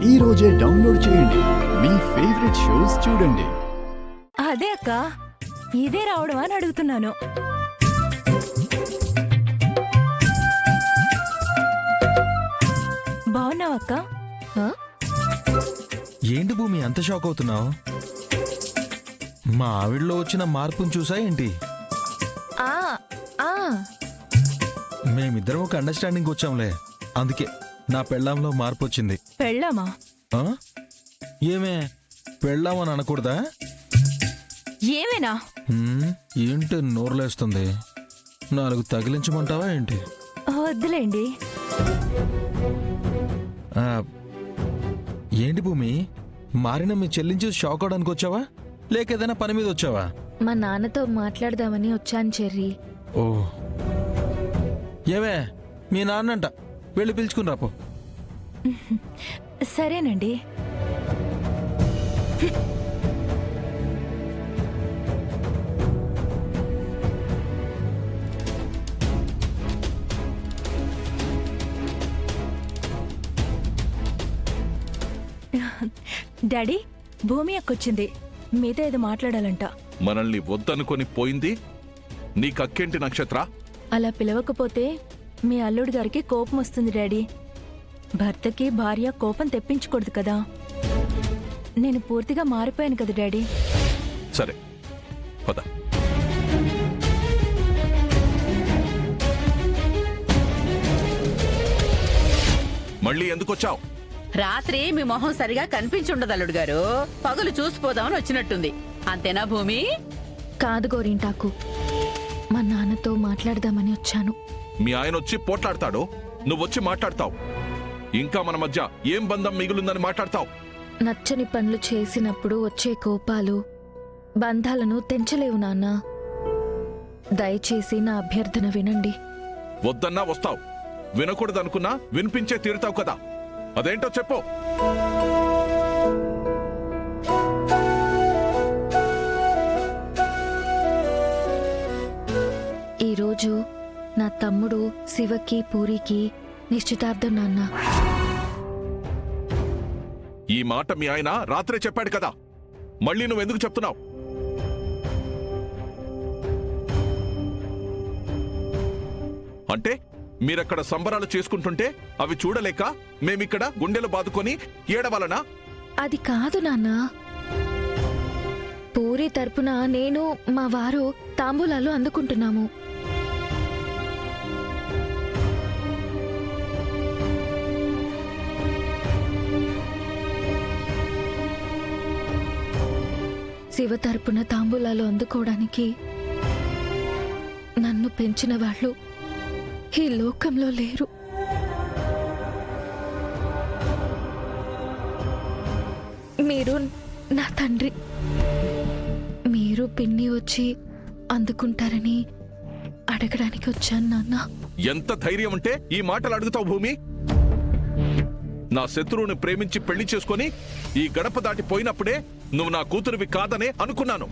ఈ రోజే డౌన్లోడ్ చేయండి. మీ ఫేవరెట్ షోస్ చూడండి. అదే అక్క, ఇదే రావడం అని అడుగుతున్నాను. బాగున్నావక్క? ఏంటి భూమి అంత షాక్ అవుతున్నావు? మా ఆవిడలో వచ్చిన మార్పును చూసా ఏంటి? మేమిద్దరం ఒక అండర్స్టాండింగ్ వచ్చాంలే, అందుకే నా పెళ్ళాంలో మార్పు వచ్చింది. పెళ్ళామా? ఏమే పెళ్ళామని అనకూడదా? ఏమేనా? ఏంటి నోరులేస్తుంది? 4 తగిలించమంటావా ఏంటి? వద్దులేండి. ఏంటి భూమి, మారిన మీ చెల్లించి షాక్ అవడానికి వచ్చావా, లేక ఏదైనా పని మీద వచ్చావా? మా నాన్నతో మాట్లాడదామని వచ్చాను చెర్రీ. ఓ ఏమే మీ నాన్నంట, వెళ్ళి పిలుచుకుని రాపో. సరేనండి. డాడీ, భూమి అక్కొచ్చింది, మీతో ఏదో మాట్లాడాలంట. మనల్ని వద్దనుకొని పోయింది నీకక్కేంటి నక్షత్ర? అలా పిలవకపోతే మీ అల్లుడి గారికి కోపం వస్తుంది డాడీ. భర్తకి భార్య కోపం తెప్పించకూడదు కదా. నేను పూర్తిగా మారిపోయాను కదా డాడీ. సరే పద. మళ్ళీ ఎందుకొచ్చావు? రాత్రి మీ మొహం సరిగా కనిపించుండదు అల్లుడు గారు, పగులు చూసిపోదామని వచ్చినట్టుంది. అంతేనా భూమి? కాదు గోరింటాకు, మా నాన్నతో మాట్లాడదామని వచ్చాను. మీ ఆయన వచ్చి పోట్లాడతాడు, నువ్వొచ్చి మాట్లాడతావు. ఇంకా మన మధ్య ఏం బంధం మిగులుందని మాట్లాడతావు? నచ్చని పనులు చేసినప్పుడు వచ్చే కోపాలు బంధాలను తెంచలేవు నాన్న. దయచేసి నా అభ్యర్థన వినండి. వద్దన్నా వస్తావు, వినకూడదనుకున్నా వినిపించే తీరుతావు కదా. అదేంటో చెప్పు. ఈరోజు నా తమ్ముడు శివకి పూరికి నిశ్చితార్థం నాన్న. ఈ మాట మీ ఆయన రాత్రే చెప్పాడు కదా, మళ్ళీ నువ్వెందుకు చెప్తున్నావు? అంటే మీరక్కడ సంబరాలు చేసుకుంటుంటే అవి చూడలేక మేమిక్కడ గుండెలు బాదుకొని ఏడవాలనా? అది కాదు నాన్న. పూరి తరపున నేను మా వారు తాంబూలాలు అందుకుంటున్నాము. శివ తరపున తాంబూలాలు అందుకోవడానికి నన్ను పెంచిన వాళ్ళు ఈ లోకంలో లేరు. మీరు నా తండ్రి. మీరు పిన్ని వచ్చి అందుకుంటారని అడగడానికి వచ్చాను నాన్న. ఎంత ధైర్యం ఉంటే ఈ మాటలు అడుగుతావు భూమి? నా శత్రువుని ప్రేమించి పెళ్లి చేసుకుని ఈ గడప దాటి పోయినప్పుడే నువ్వు నా కూతురివి కాదనే అనుకున్నాను.